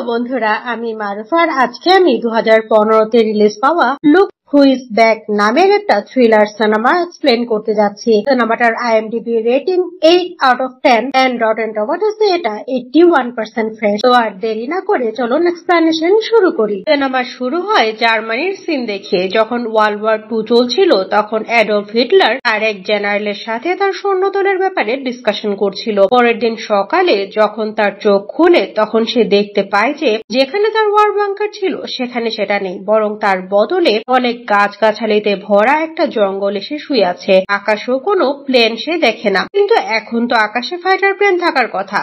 বন্ধুরা, আমি মারুফার। আজকে আমি 2015-তে রিলিজ পাওয়া লুক হু ইজ ব্যাক নামের একটা থ্রিলার সিনেমা এক্সপ্লেন করতে যাচ্ছি। সিনেমাটার IMDb রেটিং 8/10 এন্ড রটেন টমেটোসে এটা 81% ফ্রেশ। তো আর দেরি না করে চলুন এক্সপ্লেনেশন শুরু করি। সিনেমা শুরু হয় জার্মানির সিন দেখিয়ে। যখন ওয়ার্ল্ড ওয়ার 2 চলছিল তখন অ্যাডলফ হিটলার আর এক জেনারেলের সাথে তার সৈন্যদলের ব্যাপারে ডিসকাশন করছিল। পরের দিন সকালে যখন তার চোখ খুলে তখন সে দেখতে পায় যে যেখানে তার ওয়ার বাংকার ছিল সেখানে সেটা নেই, বরং তার বদলে অনেক গাছগাছালিতে ভরা একটা জঙ্গল এসে শুয়ে আছে। আকাশেও কোনো প্লেন সে দেখে না, কিন্তু এখন তো আকাশে ফাইটার প্লেন থাকার কথা।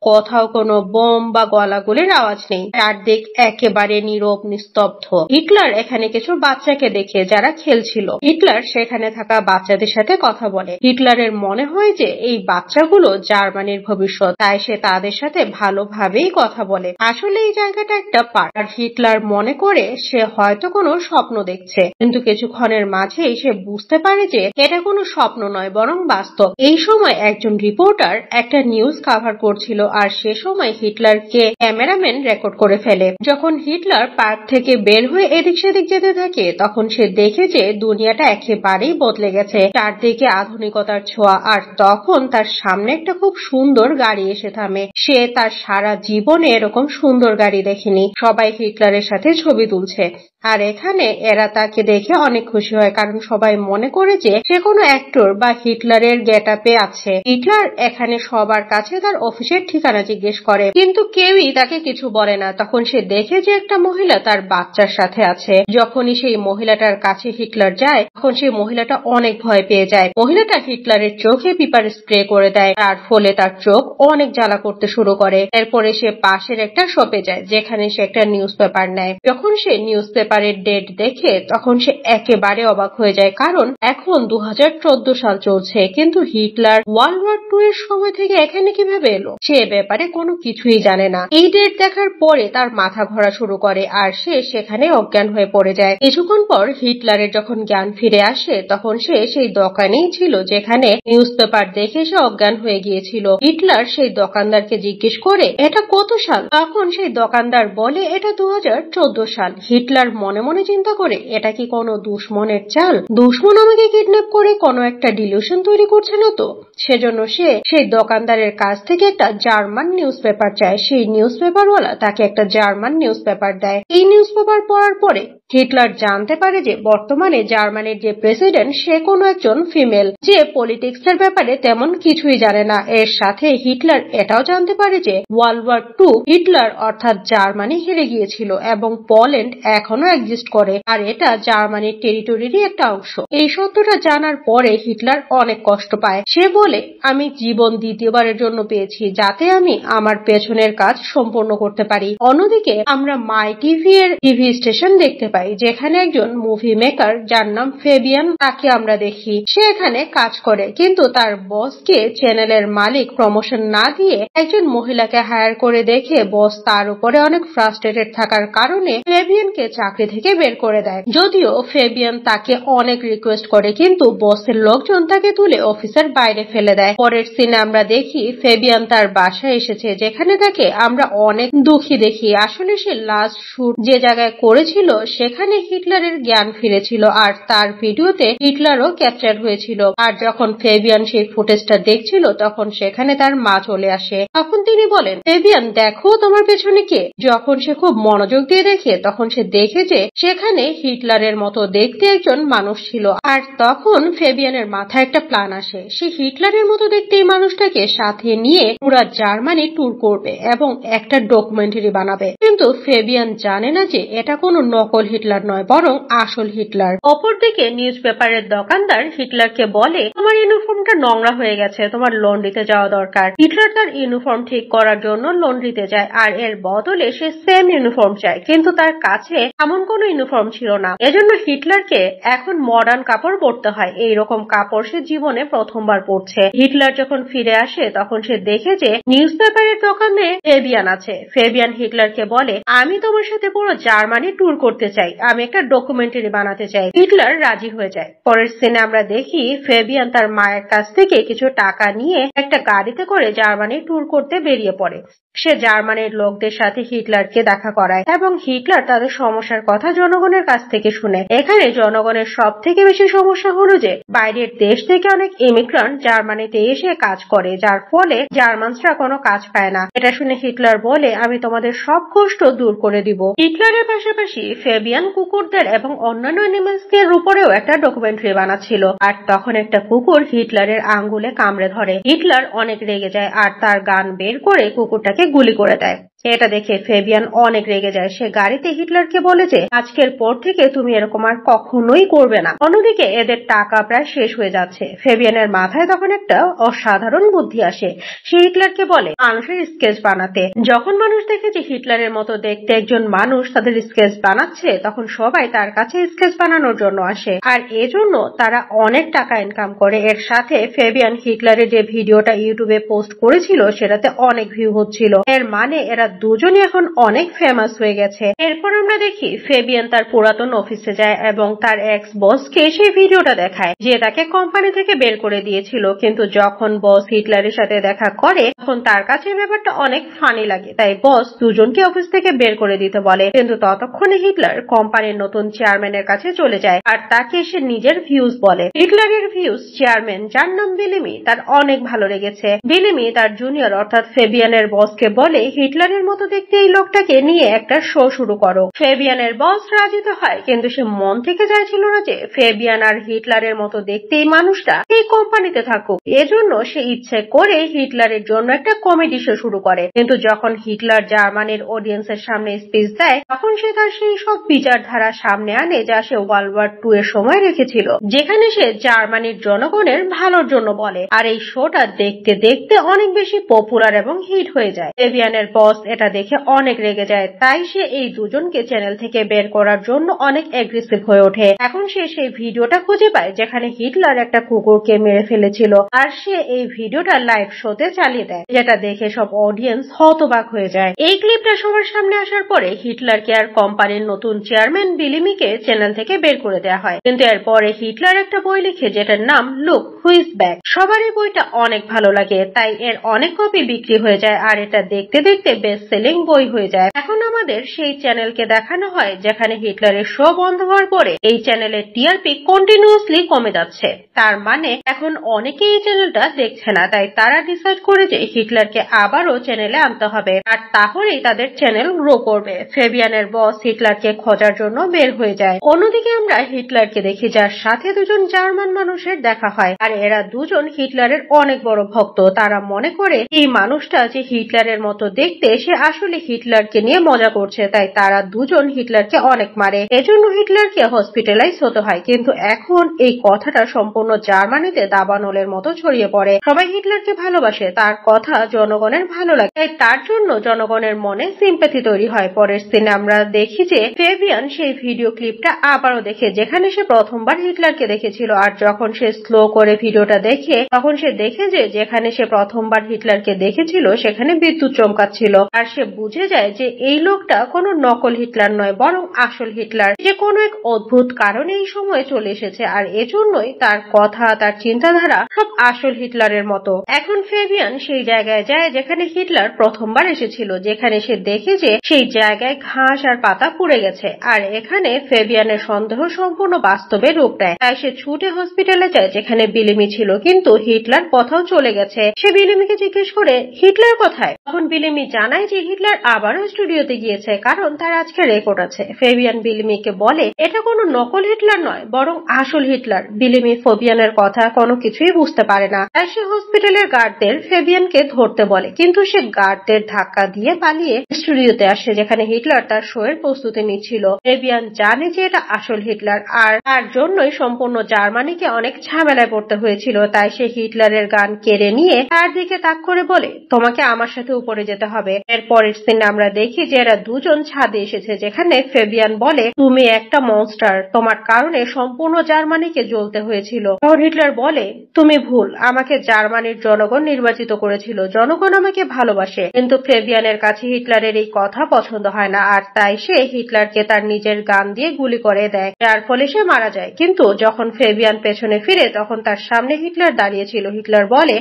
কোথাও কোনো বোম বা গলাগুলির আওয়াজ নেই। চারদিক একেবারে নীরব, নিস্তব্ধ। হিটলার এখানে কিছু বাচ্চাকে দেখে যারা খেলছিল। হিটলার সেখানে থাকা বাচ্চাদের সাথে কথা বলে। হিটলারের মনে হয় যে এই বাচ্চাগুলো জার্মানির ভবিষ্যৎ, তাই সে তাদের সাথে ভালোভাবেই কথা বলে। আসলে এই জায়গাটা একটা পার্ক। আর হিটলার মনে করে সে হয়তো কোনো স্বপ্ন দেখছে, কিন্তু কিছুক্ষণের মাঝেই সে বুঝতে পারে যে এটা কোনো স্বপ্ন নয়, বরং বাস্তব। এই সময় একজন রিপোর্টার একটা নিউজ কভার করছিল, আর সে সময় হিটলারকে ক্যামেরাম্যান রেকর্ড করে ফেলে। যখন হিটলার পার্ক থেকে বের হয়ে এদিক সেদিক যেতে থাকে তখন সে দেখে যে দুনিয়াটা একেবারেই বদলে গেছে। চারদিকে আধুনিকতার ছোঁয়া। আর তখন তার সামনে একটা খুব সুন্দর গাড়ি এসে থামে। সে তার সারা জীবনে এরকম সুন্দর গাড়ি দেখেনি। সবাই হিটলারের সাথে ছবি তুলছে, আর এখানে এরা তাকে দেখে অনেক খুশি হয়, কারণ সবাই মনে করে যে সে কোনো অ্যাক্টর বা হিটলারের গেট আপে আছে। হিটলার এখানে সবার কাছে তার অফিসের ঠিকানা জিজ্ঞেস করে, কিন্তু কেউই তাকে কিছু বলে না। তখন সে দেখে যে একটা মহিলা তার বাচ্চার সাথে আছে। যখনই সেই মহিলাটার কাছে হিটলার যায় তখন সেই মহিলাটা অনেক ভয় পেয়ে যায়। মহিলাটা হিটলারের চোখে পিপার স্প্রে করে দেয়, তার ফলে তার চোখ অনেক জ্বালা করতে শুরু করে। এরপরে সে পাশের একটা শপে যায় যেখানে সে একটা নিউজ পেপার নেয়। যখন সে নিউজ পেপারের ডেট দেখে তখন সে একেবারে অবাক হয়ে যায়, কারণ এখন 2014 সাল চলছে, কিন্তু হিটলার ওয়ার্ল্ড ওয়ার 2 এর সময় থেকে এখানে কিভাবে এলো সে ব্যাপারে কোনো কিছুই জানে না। এই ডেট দেখার পরে তার মাথা ঘোরা শুরু করে আর সে সেখানে অজ্ঞান হয়ে পড়ে যায়। কিছুক্ষণ পর হিটলারের যখন জ্ঞান ফিরে আসে তখন সে সেই দোকানেই ছিল যেখানে নিউজ পেপার দেখে সে অজ্ঞান হয়ে গিয়েছিল। হিটলার সেই দোকানদারকে জিজ্ঞেস করে এটা কত সাল। তখন সেই দোকানদার বলে এটা 2014 সাল। হিটলার মনে মনে চিন্তা করে এটা কি কোনো দুশমনের চাল? দুশমন আমাকে কিডন্যাপ করে কোনো একটা ডিলিউশন তৈরি করছে না তো? সেজন্য সে সেই দোকানদারের কাছ থেকে একটা জার্মান নিউজ পেপার চায়। সেই নিউজ পেপারওয়ালা তাকে একটা জার্মান নিউজ পেপার দেয়। এই নিউজ পেপার পড়ার পরে হিটলার জানতে পারে যে বর্তমানে জার্মানির যে প্রেসিডেন্ট সে কোনো একজন ফিমেল, যে পলিটিক্স এর ব্যাপারে তেমন কিছুই জানে না। এর সাথে হিটলার এটাও জানতে পারে যে ওয়ার্ল্ড ওয়ার 2 হিটলার অর্থাৎ জার্মানি হেরে গিয়েছিল এবং পোল্যান্ড এখনো এক্সিস্ট করে, আর এটা জার্মানির টেরিটরিরই একটা অংশ। এই সত্যটা জানার পরে হিটলার অনেক কষ্ট পায়। সে বলে আমি জীবন দ্বিতীয়বারের জন্য পেয়েছি যাতে আমি আমার পেছনের কাজ সম্পূর্ণ করতে পারি। অন্যদিকে আমরা মাই টিভি এর টিভি স্টেশন দেখতে পাই যেখানে একজন মুভি মেকার যার নাম ফেবিয়ান, তাকে আমরা দেখি। সে এখানে কাজ করে, কিন্তু তার বসকে চ্যানেলের মালিক প্রমোশন না দিয়ে একজন মহিলাকে হায়ার করে দেখে বস তার উপরে অনেক ফ্রাস্ট্রেটেড থাকার কারণে ফেবিয়ানকে চাকরি থেকে বের করে দেয়। যদিও ফেবিয়ান তাকে অনেক রিকোয়েস্ট করে, কিন্তু বসের লোকজন তাকে তুলে অফিসের বাইরে ফেলে দেয়। পরের সিনে আমরা দেখি ফেবিয়ান তার বাসায় এসেছে, যেখানে তাকে আমরা অনেক দুঃখী দেখি। আসলে সে লাস্ট শুট যে জায়গায় করেছিল সেখানে হিটলারের জ্ঞান ফিরেছিল, আর তার ভিডিওতে হিটলারও ক্যাপচার হয়েছিল। আর যখন ফেবিয়ান সেই ফুটেজটা দেখছিল তখন সেখানে তার মা চলে আসে। তখন তিনি বলেন ফেবিয়ান দেখো তোমার পেছনে কে। যখন সে খুব মনোযোগ দিয়ে দেখে তখন সে দেখে যে সেখানে হিটলারের মতো দেখতে একজন মানুষ ছিল। আর তখন ফেবিয়ানের মাথায় একটা প্ল্যান আসে, সে হিটলারের মতো দেখতে এই মানুষটাকে সাথে নিয়ে পুরা জার্মানি ট্যুর করবে এবং একটা ডকুমেন্টারি বানাবে। কিন্তু ফেবিয়ান জানে না যে এটা কোনো নকল হিটলার নয়, বরং আসল হিটলার। অপরদিকে নিউজ পেপারের দোকানদার হিটলারকে বলে তোমার ইউনিফর্মটা নোংরা হয়ে গেছে, তোমার লন্ড্রিতে যাওয়া দরকার। হিটলার তার ইউনিফর্ম ঠিক করার জন্য লন্ড্রিতে যায়, আর এর বদলে সে সেম ইউনিফর্ম চায়, কিন্তু তার কাছে এমন তেমন কোনো ইউনিফর্ম ছিল না। এজন্য হিটলারকে এখন মডার্ন কাপড় পরতে হয়। এইরকম কাপড় সে জীবনে প্রথমবার পরছে। হিটলার যখন ফিরে আসে তখন সে দেখে যে নিউজ পেপারের দোকানে ফেবিয়ান আছে। ফেবিয়ান হিটলারকে বলে, আমি তোমার সাথে পুরো জার্মানি ট্যুর করতে চাই, আমি একটা ডকুমেন্টারি বানাতে চাই। হিটলার রাজি হয়ে যায়। পরের সিনে আমরা দেখি ফেবিয়ান তার মায়ের কাছ থেকে কিছু টাকা নিয়ে একটা গাড়িতে করে জার্মানি ট্যুর করতে বেরিয়ে পড়ে। সে জার্মানির লোকদের সাথে হিটলারকে দেখা করায় এবং হিটলার তাদের সমস্যার কথা জনগণের কাছ থেকে শুনে। এখানে জনগণের সব থেকে বেশি সমস্যা হলো যে বাইরের দেশ থেকে অনেক ইমিগ্রান্ট জার্মানিতে এসে কাজ করে, যার ফলে জার্মানরা কোনো কাজ পায় না। এটা শুনে হিটলার বলে, আমি তোমাদের সব কষ্ট দূর করে দিব। হিটলারের পাশাপাশি ফেবিয়ান কুকুরদের এবং অন্যান্য অ্যানিমালসদের উপরেও একটা ডকুমেন্টারি বানাচ্ছিল। আর তখন একটা কুকুর হিটলারের আঙ্গুলে কামড়ে ধরে। হিটলার অনেক রেগে যায় আর তার গান বের করে কুকুরটাকে গুলি করে দেয়। এটা দেখে ফেবিয়ান অনেক রেগে যায়। সে গাড়িতে হিটলারকে বলে যে আজকের পর থেকে তুমি এরকম আর কখনোই করবে না। অন্যদিকে এদের টাকা প্রায় শেষ হয়ে যাচ্ছে। ফেবিয়ানের মাথায় তখন একটা অসাধারণ বুদ্ধি আসে। সে হিটলারকে বলে মানুষের স্কেচ বানাতে। যখন মানুষ দেখে যে হিটলারের মতো দেখতে একজন মানুষ তাদের স্কেচ বানাচ্ছে, তখন সবাই তার কাছে স্কেচ বানানোর জন্য আসে আর এজন্য তারা অনেক টাকা ইনকাম করে। এর সাথে ফেবিয়ান হিটলারের যে ভিডিওটা ইউটিউবে পোস্ট করেছিল সেটাতে অনেক ভিউ হচ্ছিল। এর মানে এরা দুজনই এখন অনেক ফেমাস হয়ে গেছে। এরপর আমরা দেখি ফেবিয়ান তার পুরাতন অফিসে যায় এবং তার এক্স বসকে সেই ভিডিওটা দেখায় যে তাকে কোম্পানি থেকে বের করে দিয়েছিল। কিন্তু যখন বস হিটলারের সাথে দেখা করে তখন তার কাছে ব্যাপারটা অনেক ফানি লাগে। তাই বস দুজনকে অফিস থেকে বের করে দিতে বলে। কিন্তু ততক্ষণে হিটলার কোম্পানির নতুন চেয়ারম্যানের কাছে চলে যায় আর তাকে সে নিজের ভিউজ বলে। হিটলারের ভিউজ চেয়ারম্যান, যার নাম বিলিমি, তার অনেক ভালো লেগেছে। বিলিমি তার জুনিয়র অর্থাৎ ফেবিয়ানের বসকে বলে হিটলারের মতো দেখতে এই লোকটাকে নিয়ে একটা শো শুরু করো। ফেবিয়ানের বস রাজি তো হয়, কিন্তু সে মন থেকে চাইছিল না যে ফেবিয়ান আর হিটলারের মতো দেখতে এই মানুষটা এই কোম্পানিতে থাকুক। এজন্য সে ইচ্ছে করে হিটলারের জন্য একটা কমেডি শো শুরু করে। কিন্তু যখন হিটলার জার্মানির অডিয়েন্সের সামনে স্পিচ দেয় তখন সে তার সেই সব বিচারধারা সামনে আনে যা সে ওয়ার্ল্ড ওয়ার 2 এর সময় রেখেছিল, যেখানে সে জার্মানির জনগণের ভালোর জন্য বলে। আর এই শোটা দেখতে দেখতে অনেক বেশি পপুলার এবং হিট হয়ে যায়। ফেবিয়ানের বস এটা দেখে অনেক রেগে যায়। তাই সে এই দুজনকে চ্যানেল থেকে বের করার জন্য অনেক অ্যাগ্রেসিভ হয়ে ওঠে। এখন সে সেই ভিডিওটা খুঁজে পায় যেখানে হিটলার একটা কুকুরকে মেরে ফেলেছিল আর সে এই ভিডিওটা লাইভ শোতে চালিয়ে দেয়, যেটা দেখে সব অডিয়েন্স হতবাক হয়ে যায়। এই ক্লিপটা সবার সামনে আসার পরে হিটলারকে আর কোম্পানির নতুন চেয়ারম্যান বিলিমিকে চ্যানেল থেকে বের করে দেওয়া হয়। কিন্তু এরপরে হিটলার একটা বই লিখে যেটার নাম লুক হু ইজ ব্যাক। সবার এই বইটা অনেক ভালো লাগে, তাই এর অনেক কপি বিক্রি হয়ে যায় আর এটা দেখতে দেখতে বেস্ট সেলিং বই হয়ে যায়। এখন আমাদের সেই চ্যানেলকে দেখানো হয় যেখানে হিটলারের শো বন্ধ হওয়ার পরে এই চ্যানেলের টিআরপি কন্টিনিউয়াসলি কমে যাচ্ছে। তার মানে এখন অনেকেই এই চ্যানেলটা দেখছে না। তাই তারা ডিসাইড করে যে হিটলারকে আবারও চ্যানেলে আনতে হবে আর তাহলেই তাদের চ্যানেল গ্রো করবে। ফেবিয়ানের বস হিটলারকে খোঁজার জন্য বের হয়ে যায়। অন্যদিকে আমরা হিটলারকে দেখি যার সাথে দুজন জার্মান মানুষের দেখা হয় আর এরা দুজন হিটলারের অনেক বড় ভক্ত। তারা মনে করে এই মানুষটা যে হিটলারের মতো দেখতে সে আসলে হিটলারকে নিয়ে মজা করছে, তাই তারা দুজন হিটলারকে অনেক মারে। এজন্য হিটলারকে হসপিটালাইজ হতে হয়। কিন্তু এখন এই কথাটা সম্পূর্ণ জার্মানিতে দাবানলের মতো ছড়িয়ে পড়ে। সবাই হিটলারকে ভালোবাসে, তার কথা জনগণের ভালো লাগে, তাই তার জন্য জনগণের মনে সিম্প্যাথি তৈরি হয়। পরের সিনে আমরা দেখি যে ফেবিয়ান সেই ভিডিও ক্লিপটা আবারও দেখে যেখানে সে প্রথমবার হিটলারকে দেখেছিল। আর যখন সে স্লো করে ভিডিওটা দেখে তখন সে দেখে যে যেখানে সে প্রথমবার হিটলারকে দেখেছিল সেখানে বিদ্যুৎ চমকাচ্ছিল। আর সে বুঝে যায় যে এই লোকটা কোনো নকল হিটলার নয়, বরং আসল হিটলার, যে কোনো এক অদ্ভুত কারণে এই সময়ে চলে এসেছে আর এজন্যই তার কথা, তার চিন্তাধারা সব আসল হিটলারের মতো। এখন ফেবিয়ান সেই জায়গায় যায় যেখানে হিটলার প্রথমবার এসেছিল, যেখানে সে দেখে যে সেই জায়গায় ঘাস আর পাতা পুড়ে গেছে। আর এখানে ফেবিয়ানের সন্দেহ সম্পূর্ণ বাস্তবে রূপ নেয়। তাই সে ছুটে হসপিটালে যায় যেখানে বিলিমি ছিল, কিন্তু হিটলার কোথাও চলে গেছে। সে বিলিমিকে জিজ্ঞেস করে হিটলার কোথায়। তখন বিলিমি জানায় যে হিটলার আবারও স্টুডিওতে গিয়েছে, কারণ তার আজকে রেকর্ড আছে। ফেবিয়ান বিলিমিকে বলে এটা কোনো নকল হিটলার নয়, বরং আসল হিটলার। বিলিমি ফেবিয়ানের কথা কোনো কিছুই বুঝতে পারে না, তাই সে হসপিটালের গার্ডদের ফেবিয়ানকে ধরতে বলে। কিন্তু সে গার্ডদের ধাক্কা দিয়ে পালিয়ে স্টুডিওতে আসে যেখানে হিটলার তার শো এর প্রস্তুতি নিচ্ছিল। ফেবিয়ান জানে যে এটা আসল হিটলার আর তার জন্যই সম্পূর্ণ জার্মানিকে অনেক ঝামেলায় পড়তে হয়েছিল। তাই সে হিটলারের গান কেড়ে নিয়ে তার দিকে তাক করে বলে তোমাকে আমার সাথে উপরে যেতে হবে। এর পরের সিনে আমরা দেখি যে এরা দুজন ছাদে এসেছে, যেখানে ফেবিয়ান বলে, তুমি একটা মনস্টার, তোমার কারণে সম্পূর্ণ জার্মানিকে জ্বলতে হয়েছিল। তখন হিটলার বলে, তুমি ভুল, আমাকে জার্মানির জনগণ নির্বাচিত করেছিল, জনগণ আমাকে ভালোবাসে। কিন্তু ফেবিয়ানের কাছে হিটলারের এই কথা পছন্দ হয় না, আর তাই সে হিটলারকে তার নিজের গান দিয়ে গুলি করে দেয়, যার ফলে সে মারা যায়। কিন্তু যখন ফেবিয়ান পেছনে ফিরে তখন তার সামনে হিটলার দাঁড়িয়েছিল। হিটলার বলে,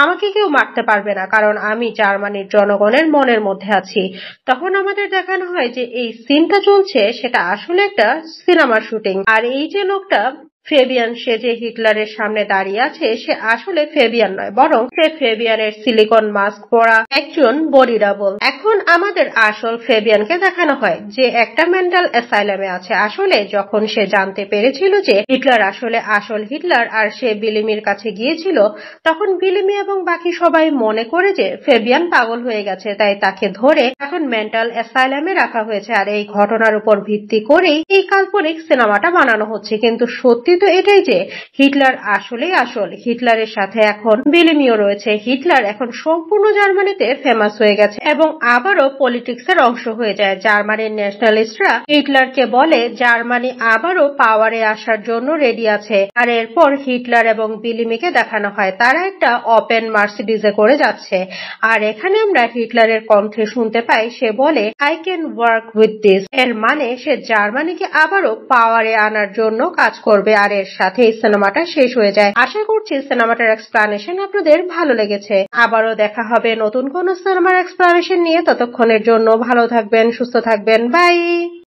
আমাকে কেউ মারতে পারবে না, কারণ আমি জার্মানির জনগণের মনের মধ্যে আছি। তখন আমাদের দেখানো হয় যে এই সিনটা চলছে সেটা আসলে একটা সিনেমার শুটিং, আর এই যে লোকটা ফেবিয়ান সে যে হিটলারের সামনে দাঁড়িয়ে আছে সে আসলে ফেবিয়ান নয়, বরং সে ফেবিয়ানের সিলিকন মাস্ক পরা একজন বডি ডাবল। এখন আমাদের আসল ফেবিয়ানকে দেখানো হয় যে একটা মেন্টাল অ্যাসাইলামে আছে। আসলে যখন সে জানতে পেরেছিল যে হিটলার আসলে আসল হিটলার আর সে বিলিমির কাছে গিয়েছিল, তখন বিলিমি এবং বাকি সবাই মনে করে যে ফেবিয়ান পাগল হয়ে গেছে, তাই তাকে ধরে এখন মেন্টাল অ্যাসাইলামে রাখা হয়েছে। আর এই ঘটনার উপর ভিত্তি করেই এই কাল্পনিক সিনেমাটা বানানো হচ্ছে। কিন্তু সত্যি তো এটাই যে হিটলার আসলেই আসল। হিটলারের সাথে এখন বিলিমিও রয়েছে। হিটলার এখন সম্পূর্ণ জার্মানিতে ফেমাস হয়ে গেছে এবং আবারও পলিটিক্সের অংশ হয়ে যায়। জার্মানির ন্যাশনালিস্টরা হিটলারকে বলে জার্মানি আবারও পাওয়ারে আসার জন্য রেডি আছে। আর এরপর হিটলার এবং বিলিমিকে দেখানো হয় তারা একটা ওপেন মার্সিডিজে করে যাচ্ছে। আর এখানে আমরা হিটলারের কণ্ঠে শুনতে পাই, সে বলে, I can work with this. এর মানে সে জার্মানিকে আবারও পাওয়ারে আনার জন্য কাজ করবে। আর এর সাথে এই সিনেমাটা শেষ হয়ে যায়। আশা করছি সিনেমাটার এক্সপ্লানেশন আপনাদের ভালো লেগেছে। আবারও দেখা হবে নতুন কোন সিনেমার এক্সপ্লানেশন নিয়ে। ততক্ষণের জন্য ভালো থাকবেন, সুস্থ থাকবেন, বাই।